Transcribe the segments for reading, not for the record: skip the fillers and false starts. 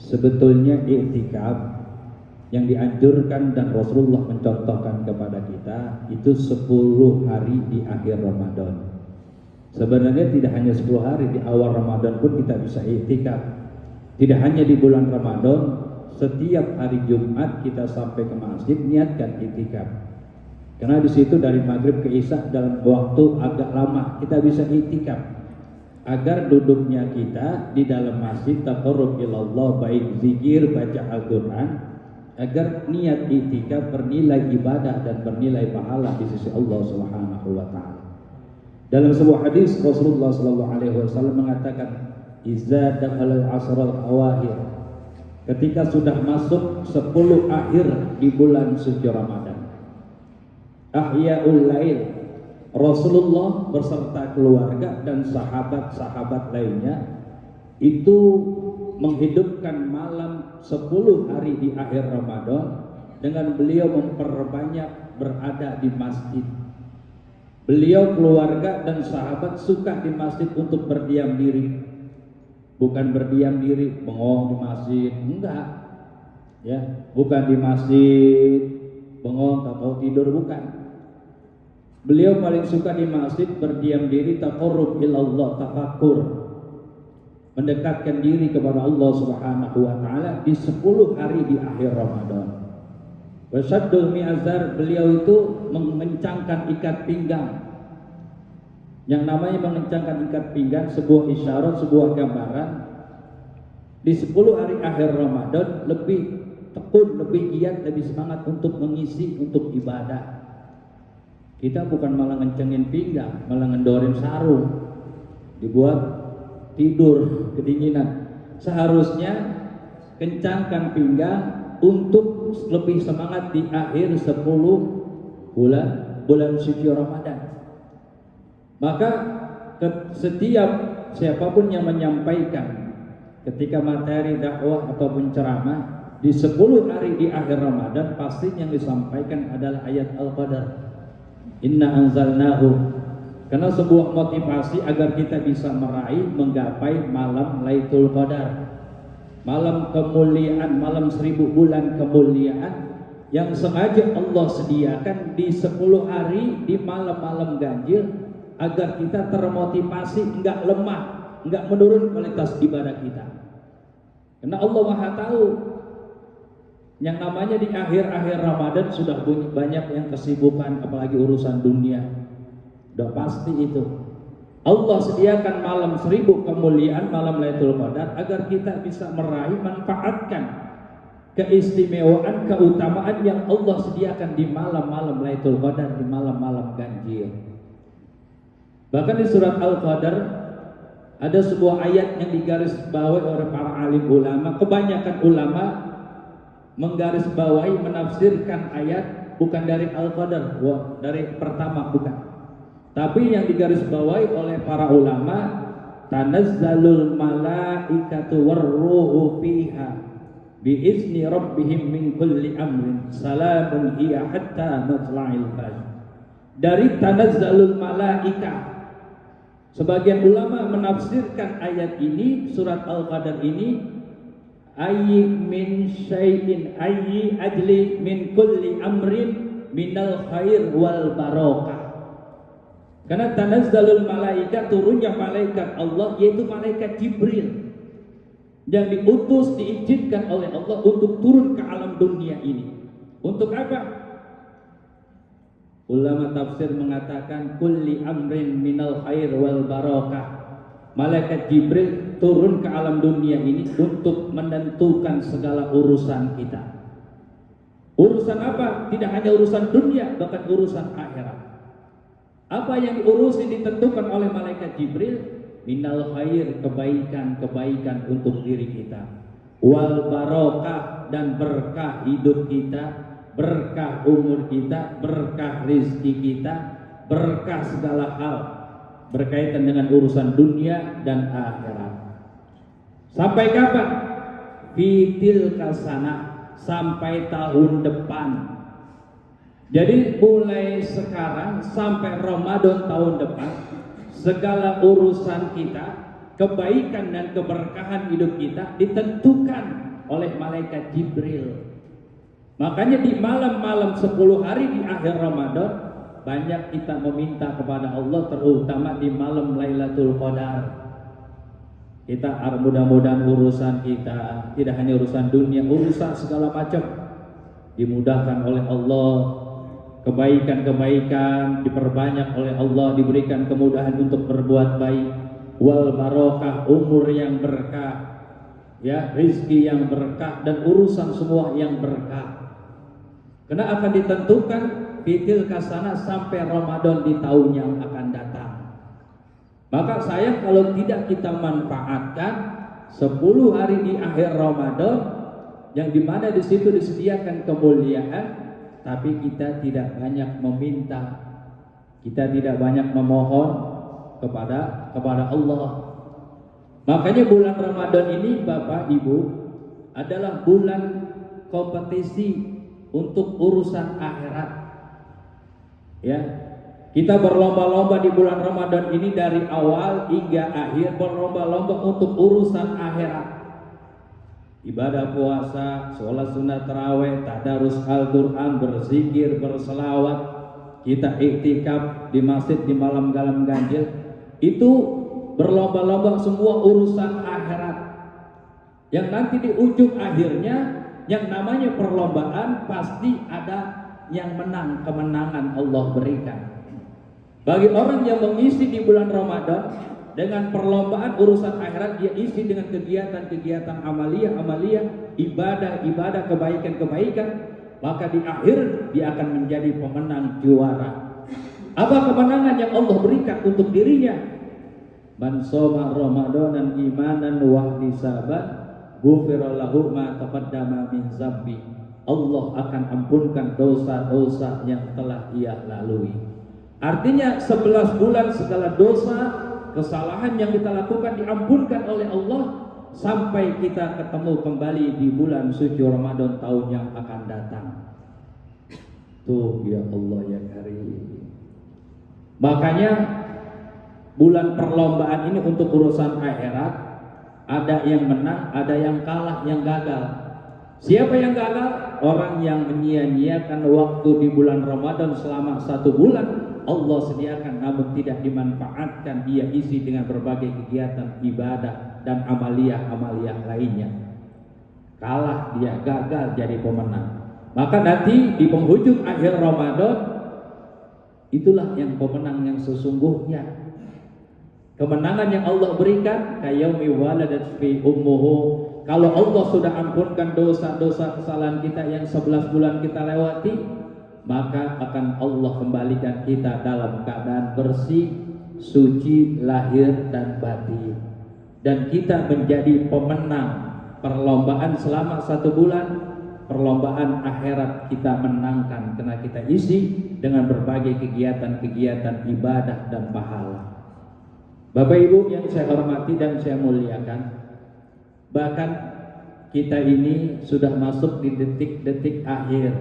Sebetulnya i'tikaf yang dianjurkan dan Rasulullah mencontohkan kepada kita itu 10 hari di akhir Ramadan. Sebenarnya tidak hanya 10 hari, di awal Ramadan pun kita bisa i'tikaf. Tidak hanya di bulan Ramadan, setiap hari Jumat kita sampai ke masjid niatkan i'tikaf. Karena di situ dari maghrib ke isya dalam waktu agak lama kita bisa i'tikaf. Agar duduknya kita di dalam masjid taqarrub ilallah, baik zikir, baca Al-Quran, agar niat i'tikaf bernilai ibadah dan bernilai pahala di sisi Allah Subhanahu wa taala. Dalam sebuah hadis Rasulullah sallallahu alaihi wasallam mengatakan, "Idza dakhala al-asral awakhir." Ketika sudah masuk 10 akhir di bulan suci Ramadan. Ahya'ul lail. Rasulullah beserta keluarga dan sahabat-sahabat lainnya itu menghidupkan malam 10 hari di akhir Ramadan dengan beliau memperbanyak berada di masjid. Beliau, keluarga dan sahabat suka di masjid untuk berdiam diri. Bukan berdiam diri bengong di masjid, enggak. Ya, bukan di masjid bengong atau tidur, bukan. Beliau paling suka di masjid berdiam diri, taqarrub ilallah, tafakkur, mendekatkan diri kepada Allah Subhanahu wa taala di 10 hari di akhir Ramadan. Wasyaddul mi'azar, beliau itu mengencangkan ikat pinggang. Yang namanya mengencangkan ikat pinggang sebuah isyarat, sebuah gambaran. Di 10 hari akhir Ramadan lebih tekun, lebih giat, lebih semangat untuk mengisi, untuk ibadah. Kita bukan malah ngencengin pinggang, malah ngendorin sarung, dibuat tidur kedinginan. Seharusnya kencangkan pinggang untuk lebih semangat di akhir 10 bulan suci Ramadan. Maka setiap siapapun yang menyampaikan ketika materi dakwah ataupun ceramah di 10 hari di akhir Ramadan, pasti yang disampaikan adalah ayat Al-Qadar. Inna anzalnahu. Karena sebuah motivasi agar kita bisa meraih, menggapai malam Lailatul Qadar, malam kemuliaan, malam 1000 bulan kemuliaan yang sengaja Allah sediakan di 10 hari di malam-malam ganjil, agar kita termotivasi, enggak lemah, enggak menurun kualitas ibadah kita. Karena Allah Maha tahu yang namanya di akhir-akhir Ramadan sudah banyak yang kesibukan, apalagi urusan dunia. Udah pasti itu. Allah sediakan malam 1000 kemuliaan, malam Lailatul Qadar, agar kita bisa meraih, manfaatkan keistimewaan, keutamaan yang Allah sediakan di malam-malam Lailatul Qadar, di malam-malam ganjil. Bahkan di surat Al-Qadar ada sebuah ayat yang digarisbawahi oleh para alim ulama. Kebanyakan ulama menggarisbawahi, menafsirkan ayat bukan dari Al-Qadar, dari pertama bukan. Tapi yang digarisbawahi oleh para ulama, tanazzalul malaikatu warruhu fiha biizni rabbihim min kulli amrin salamun hiya hatta matla'il fajr. Dari tanazzalul malaika. Sebagian ulama menafsirkan ayat ini, surat Al-Qadar ini, ayyi min syai'in ayyi ajli min kulli amrin minal khair wal barakah. Karena tanazzalul malaika, turunnya malaikat Allah, yaitu malaikat Jibril yang diutus, diizinkan oleh Allah untuk turun ke alam dunia ini. Untuk apa? Ulama tafsir mengatakan kulli amrin minal khair wal barakah. Malaikat Jibril turun ke alam dunia ini untuk menentukan segala urusan kita. Urusan apa? Tidak hanya urusan dunia, bahkan urusan akhirat. Apa yang diurusi ditentukan oleh malaikat Jibril, minal khair, kebaikan-kebaikan untuk diri kita, wal barakah, dan berkah hidup kita, berkah umur kita, berkah rezeki kita, berkah segala hal berkaitan dengan urusan dunia dan akhirat. Sampai kapan? Fitil kasana, sampai tahun depan. Jadi mulai sekarang sampai Ramadan tahun depan, segala urusan kita, kebaikan dan keberkahan hidup kita ditentukan oleh malaikat Jibril. Makanya di malam-malam 10 hari di akhir Ramadan banyak kita meminta kepada Allah, terutama di malam Lailatul Qadar. Kita mudah-mudahan urusan kita tidak hanya urusan dunia, urusan segala macam dimudahkan oleh Allah. Kebaikan-kebaikan diperbanyak oleh Allah, diberikan kemudahan untuk berbuat baik. Wal barokah, umur yang berkah, ya, rizki yang berkah, dan urusan semua yang berkah. Karena akan ditentukan fitil kasana sampai Ramadan di tahun yang akan datang. Maka sayang kalau tidak kita manfaatkan 10 hari di akhir Ramadan, yang dimana di situ disediakan kemuliaan, tapi kita tidak banyak meminta, kita tidak banyak memohon kepada Allah. Makanya bulan Ramadan ini Bapak Ibu adalah bulan kompetisi untuk urusan akhirat. Ya, kita berlomba-lomba di bulan Ramadan ini dari awal hingga akhir, berlomba-lomba untuk urusan akhirat. Ibadah puasa, sholat sunat tarawih, tadarus Al-Quran, berzikir, berselawat, kita iktikaf di masjid di malam ganjil, itu berlomba-lomba semua urusan akhirat. Yang nanti di ujung akhirnya yang namanya perlombaan pasti ada yang menang, kemenangan Allah berikan. Bagi orang yang mengisi di bulan Ramadan dengan perlombaan urusan akhirat, dia isi dengan kegiatan-kegiatan amaliyah, ibadah, kebaikan, maka di akhir dia akan menjadi pemenang juara. Apa kemenangan yang Allah berikan untuk dirinya? Man shoma Ramadanan imanan wa ihtisaban ghufira lahu ma taqaddama min dzambi. Allah akan ampunkan dosa-dosa yang telah ia lalui. Artinya 11 bulan segala dosa, kesalahan yang kita lakukan diampunkan oleh Allah sampai kita ketemu kembali di bulan suci Ramadan tahun yang akan datang. Tuh ya Allah ya Karim. Makanya bulan perlombaan ini untuk urusan akhirat, ada yang menang, ada yang kalah, yang gagal. Siapa yang gagal? Orang yang menyia-nyiakan waktu di bulan Ramadan selama 1 bulan Allah sediakan, namun tidak dimanfaatkan, dia isi dengan berbagai kegiatan ibadah dan amaliyah lainnya. Kalah dia, gagal jadi pemenang. Maka nanti di penghujung akhir Ramadan, itulah yang pemenang yang sesungguhnya. Kemenangan yang Allah berikan kayaumi waladat fi ummuhu. Kalau Allah sudah ampunkan dosa-dosa kesalahan kita yang 11 bulan kita lewati, maka akan Allah kembalikan kita dalam keadaan bersih, suci lahir dan batin, dan kita menjadi pemenang perlombaan selama 1 bulan. Perlombaan akhirat kita menangkan karena kita isi dengan berbagai kegiatan-kegiatan ibadah dan pahala. Bapak Ibu yang saya hormati dan saya muliakan, bahkan kita ini sudah masuk di detik-detik akhir.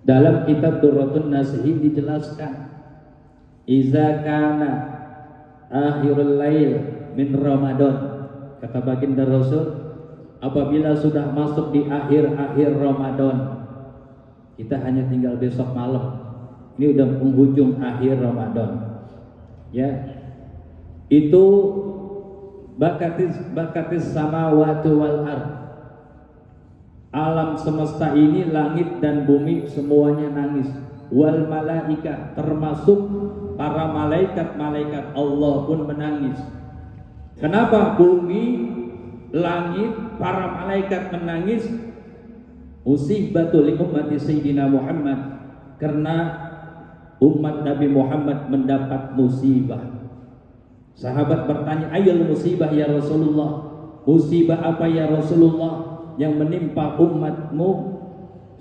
Dalam kitab Durratun Nasihin dijelaskan, iza kana akhirul lail min Ramadan, kata baginda Rasul, apabila sudah masuk di akhir-akhir Ramadan, kita hanya tinggal besok malam, ini udah penghujung akhir Ramadan, ya. Itu bakatis samawati wal ard, alam semesta ini, langit dan bumi semuanya nangis. Wal malaika, termasuk para malaikat Allah pun menangis. Kenapa bumi, langit, para malaikat menangis? Musibatul ummati Sayyidina Muhammad, karena umat Nabi Muhammad mendapat musibah. Sahabat bertanya, ayul musibah ya Rasulullah, musibah apa ya Rasulullah yang menimpa umatmu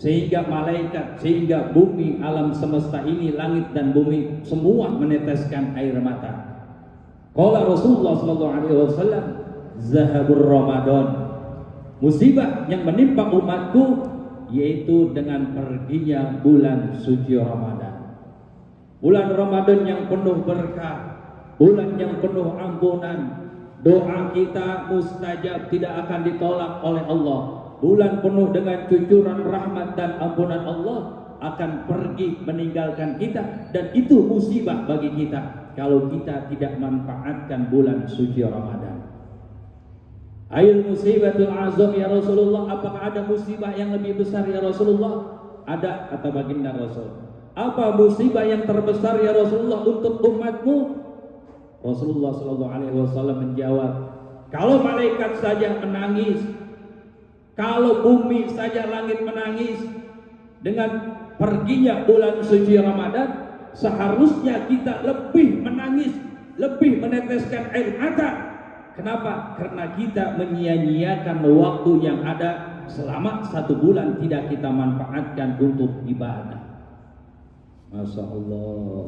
sehingga malaikat, sehingga bumi, alam semesta ini, langit dan bumi semua meneteskan air mata? Qala Rasulullah sallallahu alaihi wasallam, zahabur Ramadan, musibah yang menimpa umatku yaitu dengan perginya bulan suci Ramadan. Bulan Ramadan yang penuh berkah, bulan yang penuh ampunan, Doa kita mustajab, tidak akan ditolak oleh Allah. Bulan penuh dengan cucuran rahmat dan ampunan Allah akan pergi meninggalkan kita, dan itu musibah bagi kita kalau kita tidak manfaatkan bulan suci Ramadan. Ayul musibatul azam ya Rasulullah, apakah ada musibah yang lebih besar ya Rasulullah? Ada, kata baginda Rasul. Apa musibah yang terbesar ya Rasulullah untuk umatmu? Rasulullah SAW menjawab, kalau malaikat saja menangis, kalau bumi saja langit menangis dengan perginya bulan suci Ramadan, seharusnya kita lebih menangis, lebih meneteskan air mata. Kenapa? Karena kita menyia-nyiakan waktu yang ada selama 1 bulan tidak kita manfaatkan untuk ibadah. Masya Allah.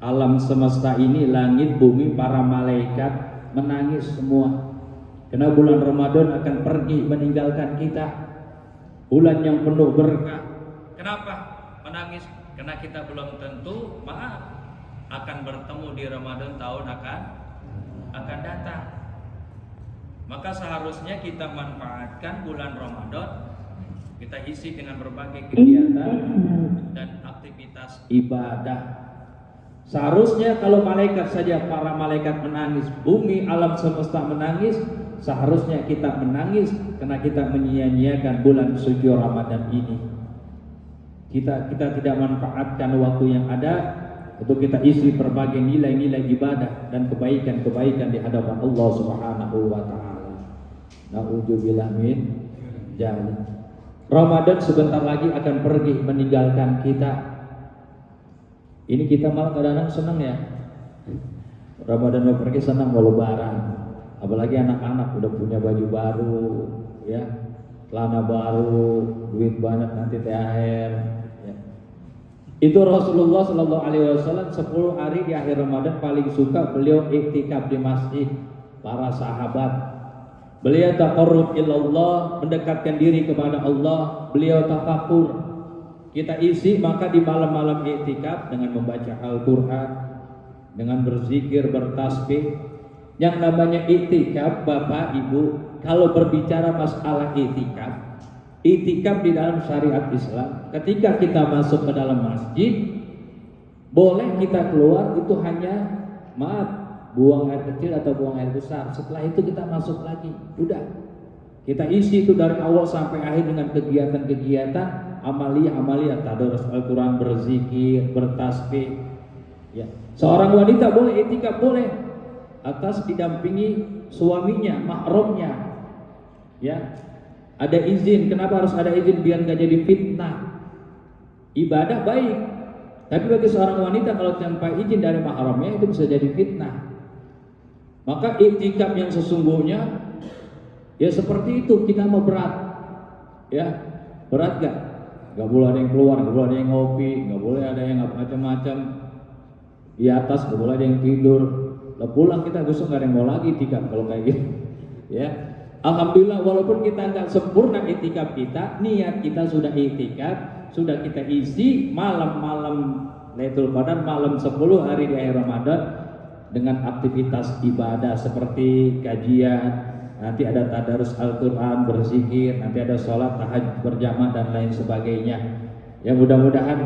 Alam semesta ini, langit, bumi, para malaikat menangis semua. Karena bulan Ramadan akan pergi meninggalkan kita. Bulan yang penuh berkah. Kenapa menangis? Karena kita belum tentu, maaf, akan bertemu di Ramadan tahun akan datang. Maka seharusnya kita manfaatkan bulan Ramadan, kita isi dengan berbagai kegiatan dan aktivitas ibadah. Seharusnya kalau malaikat saja, para malaikat menangis, bumi alam semesta menangis, seharusnya kita menangis karena kita menyia-nyiakan bulan suci Ramadan ini. Kita tidak manfaatkan waktu yang ada untuk kita isi berbagai nilai-nilai ibadah dan kebaikan-kebaikan di hadapan Allah Subhanahu wa taala. Na'udzubillah min dzalik. Ramadan sebentar lagi akan pergi meninggalkan kita. Ini kita malah kadang-kadang senang ya, Ramadan mau pergi, senang mau lebaran. Apalagi anak-anak udah punya baju baru, ya, celana baru, duit banyak nanti THR. Ya. Itu Rasulullah SAW 10 hari di akhir Ramadan paling suka beliau iktikaf di masjid. Para sahabat, beliau taqarrub ilallah, mendekatkan diri kepada Allah. Beliau tafakur. Kita isi maka di malam-malam iktikaf dengan membaca Al-Quran, dengan berzikir, bertasbih. Yang namanya iktikaf, Bapak Ibu, kalau berbicara masalah iktikaf, iktikaf di dalam syariat Islam, ketika kita masuk ke dalam masjid, boleh kita keluar itu hanya, maaf, buang air kecil atau buang air besar. Setelah itu kita masuk lagi, udah. Kita isi itu dari awal sampai akhir dengan kegiatan-kegiatan amaliyah, tadarus Al-Quran, berzikir, bertasbih. Ya. Seorang wanita boleh iktikaf, boleh, atas didampingi suaminya, mahramnya. Ya. Ada izin. Kenapa harus ada izin? Biar nggak jadi fitnah. Ibadah baik, tapi bagi seorang wanita kalau tanpa izin dari mahramnya itu bisa jadi fitnah. Maka iktikaf yang sesungguhnya ya seperti itu. Kita mau berat, ya, berat gak? Gak boleh ada yang keluar, gak boleh ada yang ngopi, gak boleh ada yang macam-macam di atas, gak boleh ada yang tidur. Lah pulang kita besok gak ada yang mau lagi itikaf kalau kayak gitu. Ya, alhamdulillah walaupun kita nggak sempurna itikaf kita, niat kita sudah itikaf, sudah kita isi malam-malam Lailatul Qadar, malam 10 hari di akhir Ramadan dengan aktivitas ibadah seperti kajian. Nanti ada tadarus Al-Quran, berzikir, nanti ada sholat tahajud berjamaah dan lain sebagainya. Ya, mudah-mudahan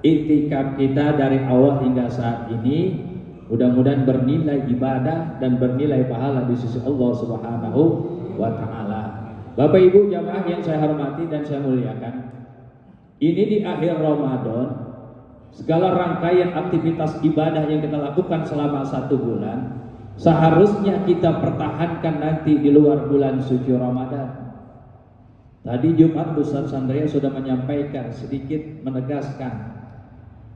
iktikaf kita dari awal hingga saat ini mudah-mudahan bernilai ibadah dan bernilai pahala di sisi Allah Subhanahu wa taala. Bapak Ibu jamaah yang saya hormati dan saya muliakan, ini di akhir Ramadan, segala rangkaian aktivitas ibadah yang kita lakukan selama 1 bulan seharusnya kita pertahankan nanti di luar bulan suci Ramadan. Tadi Jumat Ustaz Sandria sudah menyampaikan, sedikit menegaskan,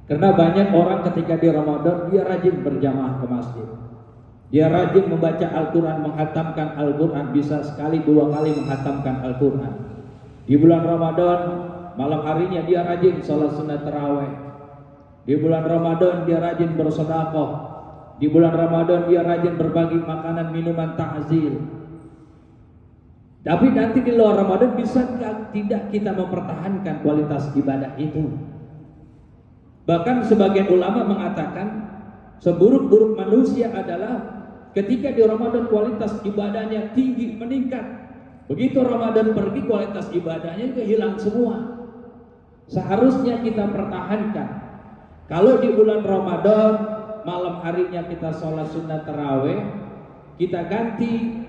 karena banyak orang ketika di Ramadan dia rajin berjamaah ke masjid, dia rajin membaca Al-Quran, menghatamkan Al-Quran, bisa sekali 2 kali menghatamkan Al-Quran. Di bulan Ramadan malam harinya dia rajin sholat sunat tarawih. Di bulan Ramadan dia rajin bersedekah. Di bulan Ramadan dia rajin berbagi makanan, minuman, takzir. Tapi nanti di luar Ramadan bisa tidak kita mempertahankan kualitas ibadah itu. Bahkan sebagian ulama mengatakan seburuk-buruk manusia adalah Ketika di Ramadan kualitas ibadahnya tinggi, meningkat. Begitu Ramadan pergi, kualitas ibadahnya juga hilang semua. Seharusnya kita pertahankan. Kalau di bulan Ramadan malam harinya kita sholat sunat tarawih, kita ganti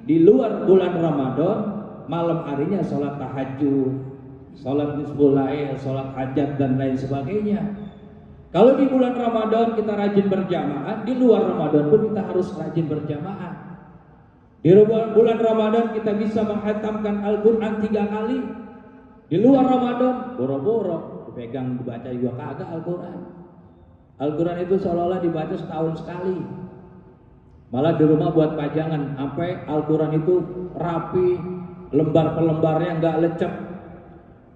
di luar bulan Ramadan malam harinya sholat tahajud, sholat nisful lail, sholat hajat dan lain sebagainya. Kalau di bulan Ramadan kita rajin berjamaah, di luar Ramadan pun kita harus rajin berjamaah. Di bulan Ramadan kita bisa menghatamkan Al-Quran 3 kali. Di luar Ramadan boro-boro dipegang dibaca juga kagak Al-Quran. Al-Quran itu seolah-olah dibaca setahun sekali. Malah di rumah buat pajangan sampai Al-Quran itu rapi, lembar per lembarnya nggak lecek.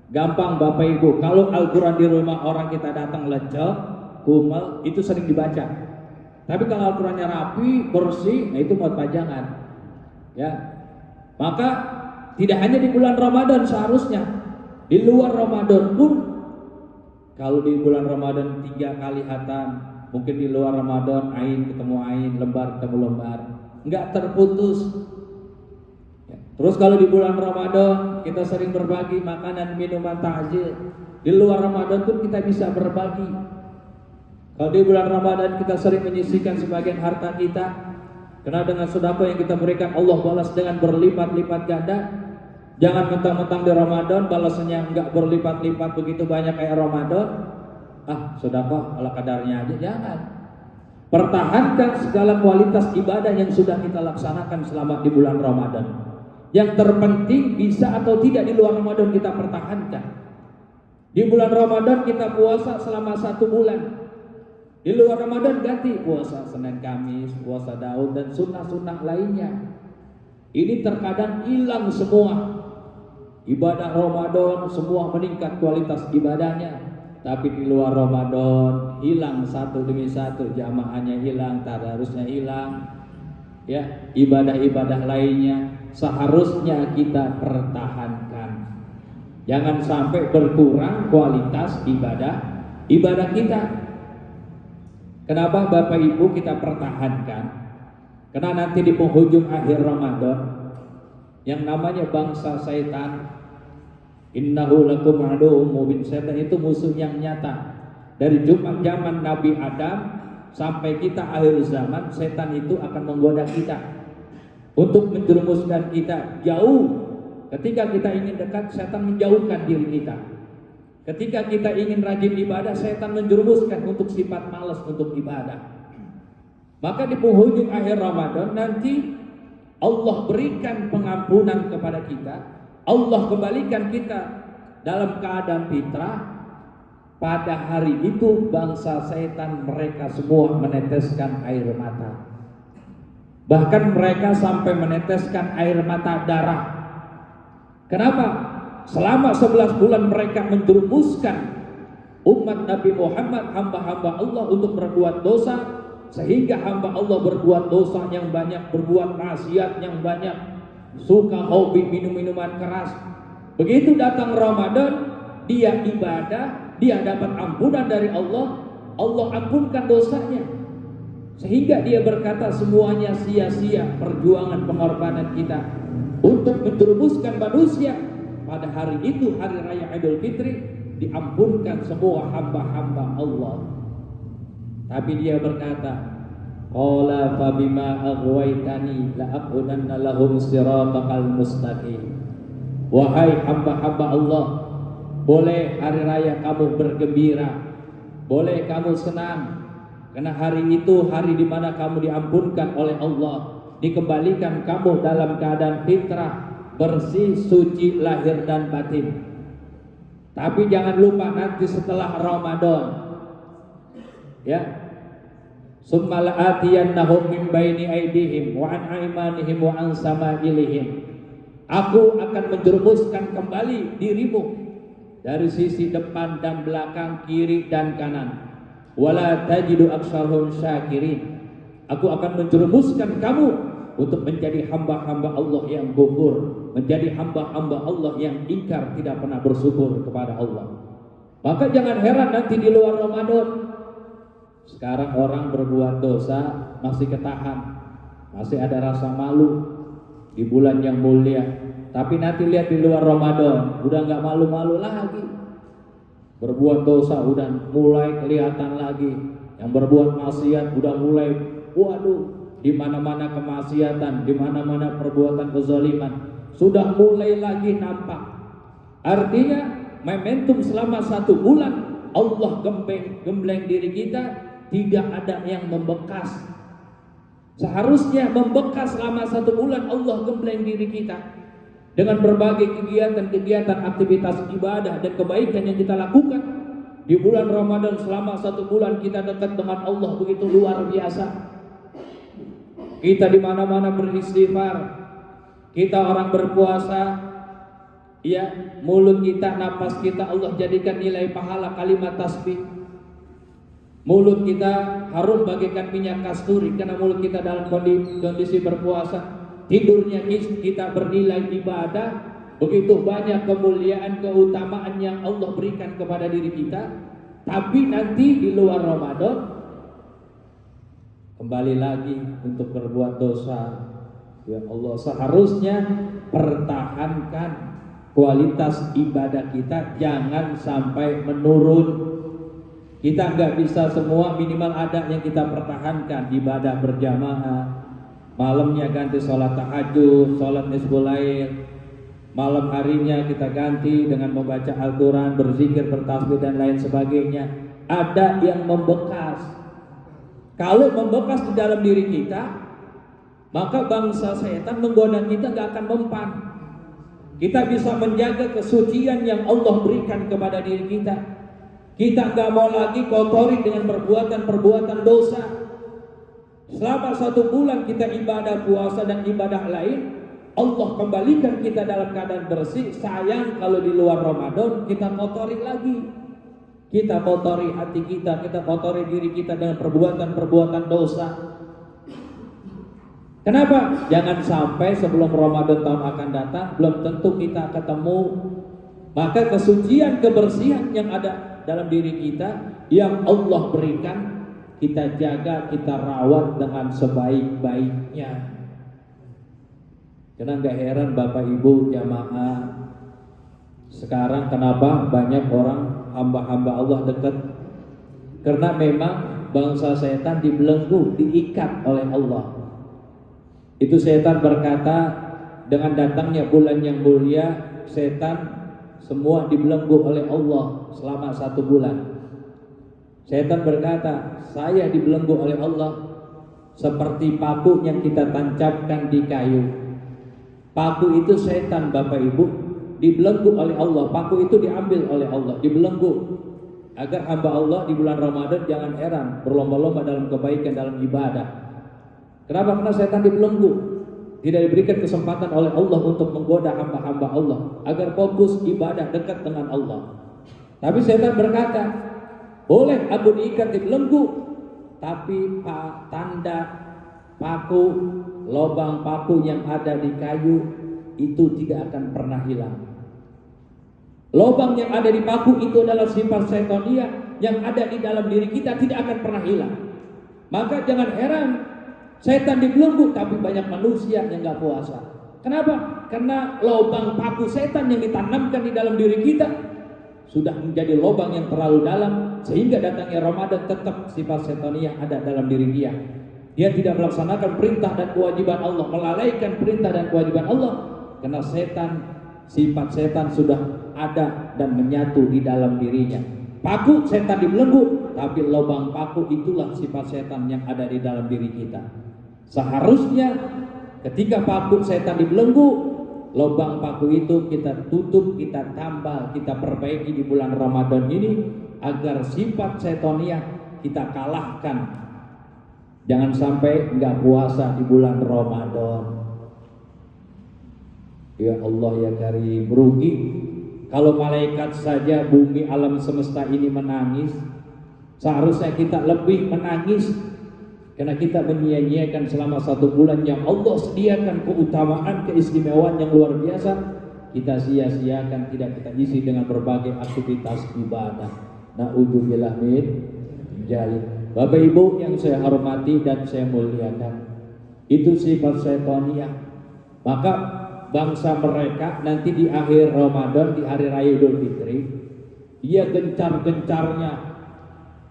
Gampang Bapak Ibu, kalau Al-Quran di rumah orang kita datang lecek, kumel, itu sering dibaca. Tapi kalau Al-Qurannya rapi, bersih, nah itu buat pajangan. Ya, maka tidak hanya di bulan Ramadan seharusnya, di luar Ramadan pun, kalau di bulan Ramadan 3 kali hatam, mungkin di luar Ramadan ain ketemu ain, lembar ketemu lembar, nggak terputus. Terus kalau di bulan Ramadan kita sering berbagi makanan, minuman, takjil. Di luar Ramadan pun kita bisa berbagi. Kalau di bulan Ramadan kita sering menyisihkan sebagian harta kita, karena dengan sedekah yang kita berikan Allah balas dengan berlipat-lipat ganda. Jangan mentang-mentang di Ramadan balasnya enggak berlipat-lipat begitu banyak kayak Ramadan. Sedekah ala kadarnya aja, jangan. Pertahankan segala kualitas ibadah yang sudah kita laksanakan selama di bulan Ramadan. Yang terpenting bisa atau tidak di luar Ramadan kita pertahankan. Di bulan Ramadan kita puasa selama 1 bulan. Di luar Ramadan ganti puasa Senin Kamis, puasa Daud dan sunnah-sunnah lainnya. Ini terkadang hilang semua. Ibadah Ramadan semua meningkat kualitas ibadahnya. Tapi di luar Ramadan hilang satu demi satu, jamaahnya hilang, tadarusnya hilang. Ya, ibadah-ibadah lainnya seharusnya kita pertahankan. Jangan sampai berkurang kualitas ibadah kita. Kenapa Bapak Ibu kita pertahankan? Karena nanti di penghujung akhir Ramadan yang namanya bangsa setan, innahu lakum aduwwum mubin, setan itu musuh yang nyata. Dari zaman Nabi Adam sampai kita akhir zaman, setan itu akan menggoda kita untuk menjerumuskan kita jauh. Ketika kita ingin dekat, setan menjauhkan diri kita. Ketika kita ingin rajin ibadah, setan menjerumuskan untuk sifat malas untuk ibadah. Maka di penghujung akhir Ramadan nanti Allah berikan pengampunan kepada kita. Allah kembalikan kita dalam keadaan fitrah. Pada hari itu bangsa setan mereka semua meneteskan air mata. Bahkan mereka sampai meneteskan air mata darah. Kenapa? Selama 11 bulan mereka menjerumuskan umat Nabi Muhammad, hamba-hamba Allah untuk berbuat dosa, sehingga hamba Allah berbuat dosa yang banyak, berbuat maksiat yang banyak, suka hobi minum-minuman keras. Begitu datang Ramadan, dia ibadah, dia dapat ampunan dari Allah, Allah ampunkan dosanya. Sehingga dia berkata semuanya sia-sia perjuangan pengorbanan kita untuk menjerumuskan manusia. Pada hari itu, hari raya Idul Fitri, diampunkan semua hamba-hamba Allah. Tapi dia berkata, qala fa bima aghwaytani la aqudanna lahum siratal mustaqim. Wahai hamba-hamba Allah, boleh hari raya kamu bergembira, boleh kamu senang, karena hari itu hari di mana kamu diampunkan oleh Allah, dikembalikan kamu dalam keadaan fitrah, bersih, suci lahir dan batin. Tapi jangan lupa nanti setelah Ramadan, ya, summa la'atiyannahum min baini aydihim wa an aymanihim wa an sama'ilihim. Aku akan menjerumuskan kembali dirimu dari sisi depan dan belakang, kiri dan kanan. Wala tajidu aktsarhum syakirin. Aku akan menjerumuskan kamu untuk menjadi hamba-hamba Allah yang kufur, menjadi hamba-hamba Allah yang ingkar, tidak pernah bersyukur kepada Allah. Maka jangan heran nanti di luar Ramadan, sekarang orang berbuat dosa masih ketahan. masih ada rasa malu di bulan yang mulia. Tapi nanti lihat di luar Ramadan, udah nggak malu-malu lagi. Berbuat dosa udah mulai kelihatan lagi. Yang berbuat maksiat udah mulai, waduh, di mana-mana kemaksiatan, di mana-mana perbuatan kezaliman sudah mulai lagi nampak. Artinya momentum selama 1 bulan Allah gembleng diri kita, tidak ada yang membekas. Seharusnya membekas selama 1 bulan Allah gembleng diri kita dengan berbagai kegiatan-kegiatan, aktivitas ibadah dan kebaikan yang kita lakukan. Di bulan Ramadan selama 1 bulan kita dekat dengan Allah begitu luar biasa. Kita di mana-mana beristighfar, kita orang berpuasa, ya, mulut kita, napas kita Allah jadikan nilai pahala kalimat tasbih. Mulut kita harum bagaikan minyak kasturi karena mulut kita dalam kondisi berpuasa. Tidurnya kita bernilai ibadah. Begitu banyak kemuliaan, keutamaan yang Allah berikan kepada diri kita. Tapi nanti di luar Ramadan kembali lagi untuk berbuat dosa. Ya Allah, seharusnya pertahankan kualitas ibadah kita, jangan sampai menurun. Kita nggak bisa semua, minimal ada yang kita pertahankan. Ibadah berjamaah, malamnya ganti sholat tahajud, sholat nisful lail, malam harinya kita ganti dengan membaca Al-Quran, berzikir, bertasbih dan lain sebagainya. Ada yang membekas. Kalau membekas di dalam diri kita, maka bangsa setan menggoda kita nggak akan mempan. Kita bisa menjaga kesucian yang Allah berikan kepada diri kita. Kita nggak mau lagi kotori dengan perbuatan-perbuatan dosa. Selama 1 bulan kita ibadah puasa dan ibadah lain, Allah kembalikan kita dalam keadaan bersih. Sayang kalau di luar Ramadan kita kotori lagi. Kita kotori hati kita kotori diri kita dengan perbuatan-perbuatan dosa. Kenapa? Jangan sampai sebelum Ramadan tahun akan datang belum tentu kita ketemu. Maka kesucian, kebersihan yang ada dalam diri kita yang Allah berikan, kita jaga, kita rawat dengan sebaik-baiknya. Karena gak heran Bapak Ibu jamaah, sekarang kenapa banyak orang hamba-hamba Allah dekat? Karena memang bangsa setan dibelenggu, diikat oleh Allah. Itu setan berkata, dengan datangnya bulan yang mulia, setan semua dibelenggu oleh Allah selama 1 bulan. Setan berkata, saya dibelenggu oleh Allah seperti paku yang kita tancapkan di kayu. Paku itu setan Bapak Ibu, dibelenggu oleh Allah. Paku itu diambil oleh Allah, dibelenggu. Agar hamba Allah di bulan Ramadan jangan heran, berlomba-lomba dalam kebaikan, dalam ibadah. Kenapa? Karena setan dibelenggu. Tidak diberikan kesempatan oleh Allah untuk menggoda hamba-hamba Allah agar fokus ibadah dekat dengan Allah. Tapi setan berkata, boleh aku diikat dibelenggu, tapi tanda paku, lubang paku yang ada di kayu itu tidak akan pernah hilang. Lubang yang ada di paku itu adalah sifat setonia yang ada di dalam diri kita, tidak akan pernah hilang. Maka jangan heran setan dibelenggu tapi banyak manusia yang gak puasa. Kenapa? Karena lubang paku setan yang ditanamkan di dalam diri kita sudah menjadi lubang yang terlalu dalam, sehingga datangnya Ramadan tetap sifat setonia ada dalam diri dia. Dia tidak melaksanakan perintah dan kewajiban Allah, melalaikan perintah dan kewajiban Allah, karena sifat setan sudah ada dan menyatu di dalam dirinya. Paku setan dibelenggu, tapi lubang paku itulah sifat setan yang ada di dalam diri kita. Seharusnya ketika paku setan dibelenggu, lubang paku itu kita tutup, kita tambal, kita perbaiki di bulan Ramadan ini agar sifat setonia kita kalahkan. Jangan sampai nggak puasa di bulan Ramadan. Ya Allah ya Karim, rugi kalau malaikat saja bumi alam semesta ini menangis. Seharusnya kita lebih menangis karena kita menyia-nyiakan selama 1 bulan yang Allah sediakan keutamaan, keistimewaan yang luar biasa. Kita sia-siakan, tidak kita isi dengan berbagai aktivitas ibadah. Na'udzubillah min dzalik. Bapak Ibu yang saya hormati dan saya muliakan, Itu sifat syaitaniyah. Maka bangsa mereka nanti di akhir Ramadan, di hari raya Idul Fitri, dia gencar-gencarnya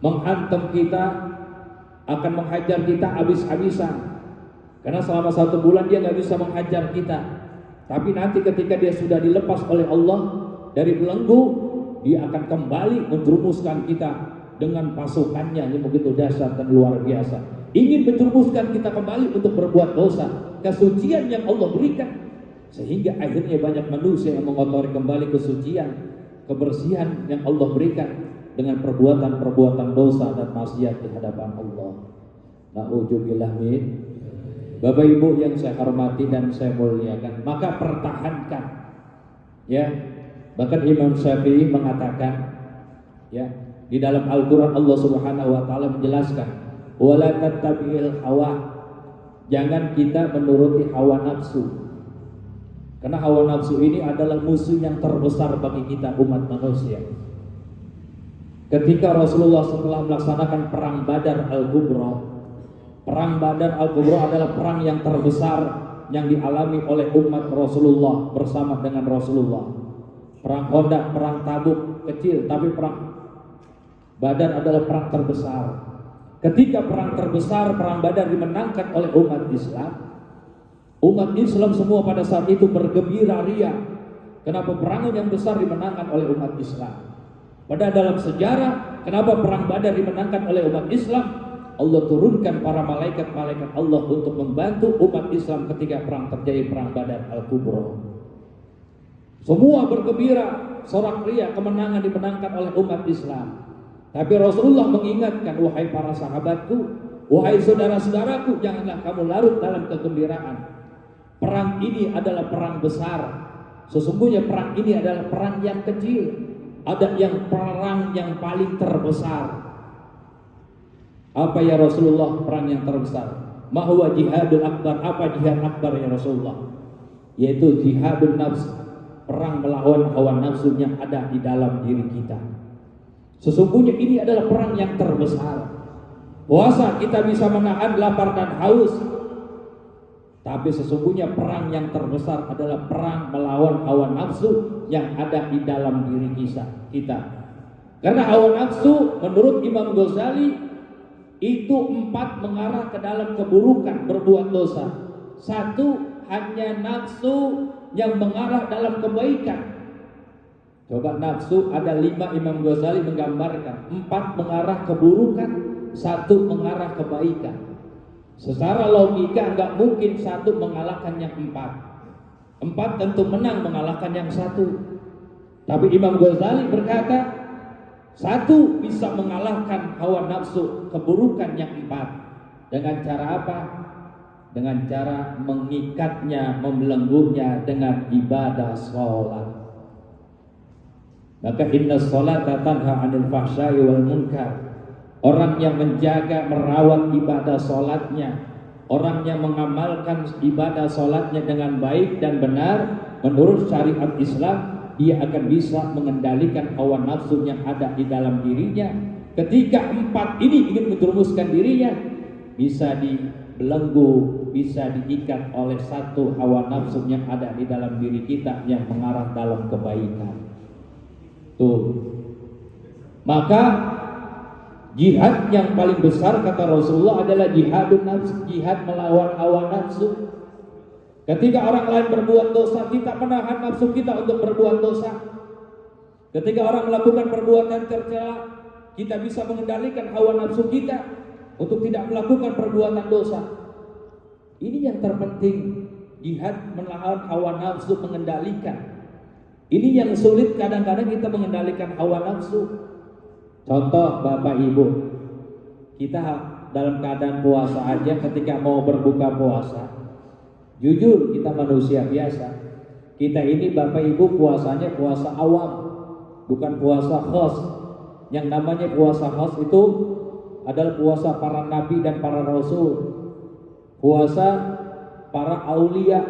menghantam kita, akan menghajar kita habis-habisan. Karena selama 1 bulan dia nggak bisa menghajar kita. Tapi nanti ketika dia sudah dilepas oleh Allah dari belenggu, dia akan kembali menjerumuskan kita dengan pasukannya yang begitu dahsyat dan luar biasa. Ingin menjerumuskan kita kembali untuk berbuat dosa, kesucian yang Allah berikan, sehingga akhirnya banyak manusia yang mengotori kembali kesucian, kebersihan yang Allah berikan dengan perbuatan-perbuatan dosa dan maksiat di hadapan Allah. Na'udzubillah min. Bapak Ibu yang saya hormati dan saya muliakan, maka pertahankan, ya. Bahkan Imam Syafi'i mengatakan, ya, di dalam Al-Quran Allah Subhanahu Wa Taala menjelaskan, wala tattabi'il hawa, jangan kita menuruti hawa nafsu, karena hawa nafsu ini adalah musuh yang terbesar bagi kita umat manusia. Ketika Rasulullah setelah melaksanakan perang Badar Al-Kubra, perang Badar Al-Kubra adalah perang yang terbesar yang dialami oleh umat Rasulullah bersama dengan Rasulullah. Perang Khandaq, perang Tabuk kecil, tapi perang Badar adalah perang terbesar. Ketika perang terbesar, perang Badar dimenangkan oleh umat Islam, umat Islam semua pada saat itu bergembira ria. Kenapa perang yang besar dimenangkan oleh umat Islam? Padahal dalam sejarah, kenapa perang Badar dimenangkan oleh umat Islam? Allah turunkan para malaikat-malaikat Allah untuk membantu umat Islam ketika perang terjadi, perang Badar Al-Kubra. Semua bergembira, sorak ria, kemenangan dimenangkan oleh umat Islam. Tapi Rasulullah mengingatkan, wahai para sahabatku, wahai saudara-saudaraku, janganlah kamu larut dalam kegembiraan. Perang ini adalah perang besar. Sesungguhnya perang ini adalah perang yang kecil. Ada yang perang yang paling terbesar. Apa ya Rasulullah perang yang terbesar? Ma huwa jihadul akbar? Apa jihad akbar ya Rasulullah? Yaitu jihadun nafs, perang melawan hawa nafsu yang ada di dalam diri kita. Sesungguhnya ini adalah perang yang terbesar. Puasa kita bisa menahan lapar dan haus, tapi sesungguhnya perang yang terbesar adalah perang melawan hawa nafsu yang ada di dalam diri kita. Karena hawa nafsu menurut Imam Ghazali itu 4 mengarah ke dalam keburukan, berbuat dosa. 1 hanya nafsu yang mengarah dalam kebaikan. Coba nafsu ada 5, Imam Ghazali menggambarkan 4 mengarah keburukan, 1 mengarah kebaikan. Secara logika nggak mungkin 1 mengalahkan yang 4. 4 tentu menang mengalahkan yang 1. Tapi Imam Ghazali berkata 1 bisa mengalahkan hawa nafsu keburukan yang 4. Dengan cara apa? Dengan cara mengikatnya, membelenggunya dengan ibadah sholat. Maka inna sholata tanha 'anil fahsya'i wal munkar. Orang yang menjaga, merawat ibadah sholatnya, orang yang mengamalkan ibadah sholatnya dengan baik dan benar menurut syariat Islam, dia akan bisa mengendalikan hawa nafsu yang ada di dalam dirinya. Ketika 4 ini ingin menjerumuskan dirinya, bisa dibelenggu, bisa diikat oleh 1 hawa nafsu yang ada di dalam diri kita yang mengarah dalam kebaikan. Tuh. Maka jihad yang paling besar kata Rasulullah adalah jihadun nafs, jihad melawan hawa nafsu. Ketika orang lain berbuat dosa, kita menahan nafsu kita untuk berbuat dosa. Ketika orang melakukan perbuatan tercela, kita bisa mengendalikan hawa nafsu kita untuk tidak melakukan perbuatan dosa. Ini yang terpenting, jihad melawan hawa nafsu, mengendalikan. Ini yang sulit kadang-kadang kita mengendalikan hawa nafsu. Contoh Bapak Ibu, kita dalam keadaan puasa aja, ketika mau berbuka puasa, jujur kita manusia biasa. Kita ini Bapak Ibu puasanya puasa awam, bukan puasa khas. Yang namanya puasa khas itu adalah puasa para nabi dan para rasul, puasa para aulia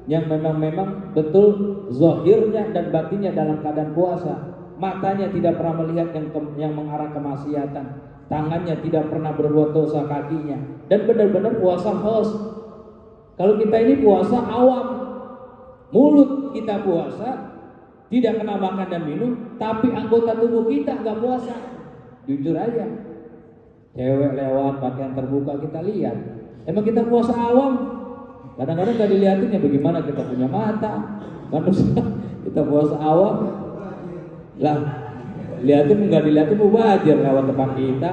yang memang betul zahirnya dan batinnya dalam keadaan puasa. Matanya tidak pernah melihat yang mengarah kemaksiatan, tangannya tidak pernah berbuat dosa, kakinya, dan benar-benar puasa khas. Kalau kita ini puasa awam, mulut kita puasa, tidak kena makan dan minum, tapi anggota tubuh kita nggak puasa. Jujur aja, cewek lewat pakaian terbuka kita lihat, emang kita puasa awam? Kadang-kadang nggak dilihatin ya, bagaimana kita punya mata manusia, kita puasa awam lah, lihatin nggak dilihatin mubazir lewat depan kita.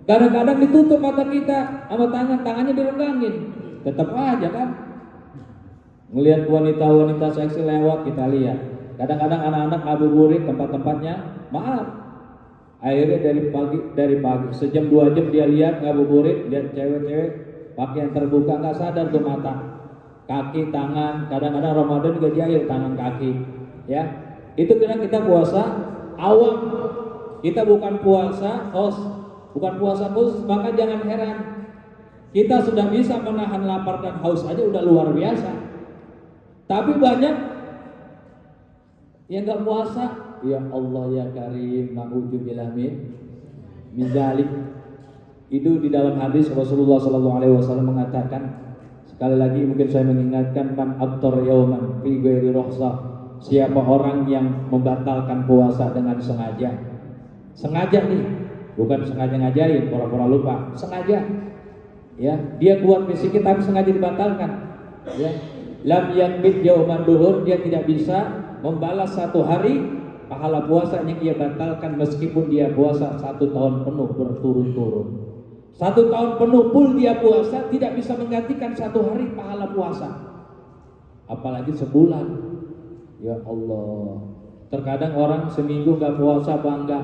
Kadang-kadang ditutup mata kita sama tangannya direnggangin, tetap aja kan. Ngelihat wanita-wanita seksi lewat kita lihat. Kadang-kadang anak-anak ngabuburit tempat-tempatnya, maaf. Akhirnya dari pagi sejam 2 jam dia lihat ngabuburit, lihat cewek-cewek pakaian terbuka, nggak sadar tuh mata, kaki, tangan. Kadang-kadang Ramadan juga jahil tangan kaki, ya. Itu karena kita puasa awam. Kita bukan puasa khusus, maka jangan heran. Kita sudah bisa menahan lapar dan haus aja udah luar biasa. Tapi banyak yang nggak puasa. Ya Allah ya Karim, na'udzubillah min dzalik. Itu di dalam hadis Rasulullah SAW mengatakan, sekali lagi mungkin saya mengingatkan, man aftar yauman fi ghairi rukhsah, siapa orang yang membatalkan puasa dengan sengaja. Sengaja nih, bukan sengaja ngajain, pura-pura lupa, sengaja. Ya, dia kuat fisiknya tapi sengaja dibatalkan. Ya. Lam yakbid yauman duhur, dia tidak bisa membalas satu hari pahala puasa yang ia batalkan meskipun dia puasa 1 tahun penuh berturut-turut. 1 tahun penuh pun dia puasa tidak bisa menggantikan 1 hari pahala puasa, apalagi sebulan. Ya Allah, terkadang orang seminggu gak puasa bangga,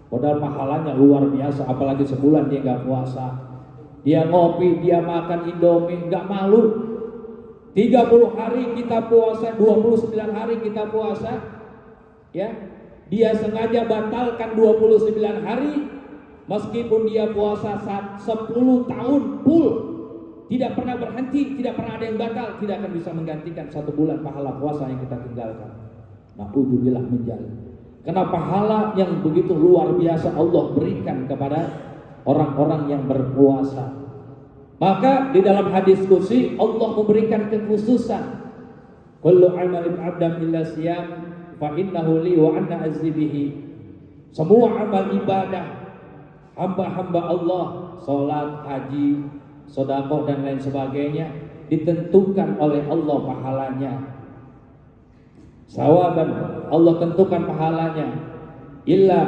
padahal pahalanya luar biasa, apalagi sebulan dia gak puasa. Dia ngopi, dia makan Indomie, gak malu. 30 hari kita puasa, 29 hari kita puasa, ya. Dia sengaja batalkan 29 hari meskipun dia puasa 10 tahun full, tidak pernah berhenti, tidak pernah ada yang batal, tidak akan bisa menggantikan 1 bulan pahala puasa yang kita tinggalkan. Na'udzubillah min dzalik. Karena pahala yang begitu luar biasa Allah berikan kepada orang-orang yang berpuasa. Maka di dalam hadis qudsi Allah memberikan kekhususan, kullu amalin abdam illa siyam fa innahu li wa anna azzibihi. Semua amal ibadah hamba-hamba Allah, salat, haji, sedekah dan lain sebagainya ditentukan oleh Allah pahalanya. Sawaban, Allah tentukan pahalanya. Illa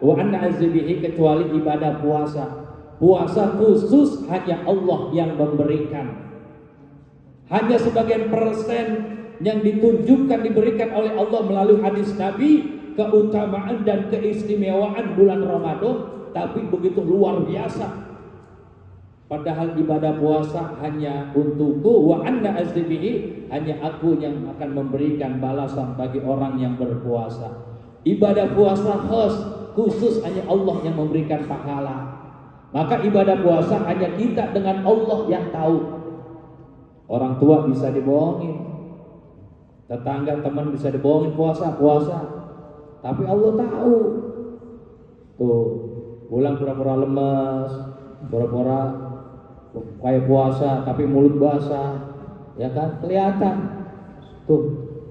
wa anna azzibihi, kecuali ibadah puasa. Puasa khusus hanya Allah yang memberikan. Hanya sebagian persen yang ditunjukkan diberikan oleh Allah melalui hadis Nabi, keutamaan dan keistimewaan bulan Ramadan, tapi begitu luar biasa. Padahal ibadah puasa hanya untukku, wa anna azbihi, hanya aku yang akan memberikan balasan bagi orang yang berpuasa. Ibadah puasa khusus hanya Allah yang memberikan pahala. Maka ibadah puasa hanya kita dengan Allah yang tahu. Orang tua bisa dibohongin, tetangga teman bisa dibohongin puasa, tapi Allah tahu. Tuh, pulang pura-pura lemas, pura-pura kayak puasa tapi mulut basah, ya kan, kelihatan. Tuh,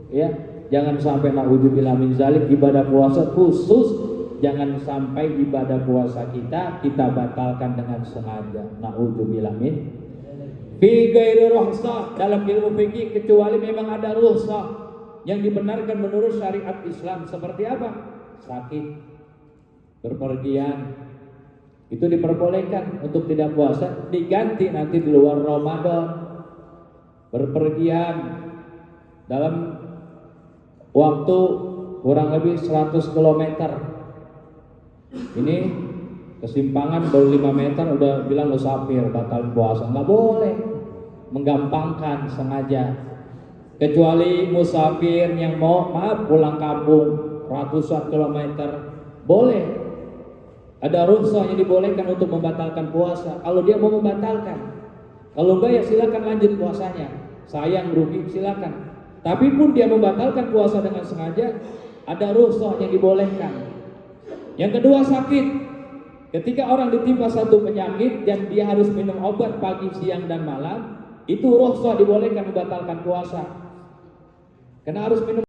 ya, jangan sampai na'udzubillah min dzalik, ibadah puasa khusus. Jangan sampai ibadah puasa kita batalkan dengan sengaja. Na'udzubillah min fi ghairi rukhsah, dalam ilmu fikih kecuali memang ada rukhsah yang dibenarkan menurut syariat Islam. Seperti apa? Sakit, berpergian, itu diperbolehkan untuk tidak puasa, diganti nanti di luar Ramadan. Berpergian dalam waktu kurang lebih 100 km. Ini kesimpangan baru 5 meter udah bilang musafir, batal puasa. Nggak boleh menggampangkan sengaja. Kecuali musafir yang mau pulang kampung ratusan kilometer, boleh. Ada rukhsah yang dibolehkan untuk membatalkan puasa. Kalau dia mau membatalkan, kalau enggak ya silakan lanjut puasanya. Sayang rugi silakan. Tapi pun dia membatalkan puasa dengan sengaja, ada rukhsah yang dibolehkan. Yang kedua, sakit. Ketika orang ditimpa satu penyakit dan dia harus minum obat pagi, siang dan malam, itu rukhsah dibolehkan membatalkan puasa. Karena harus minum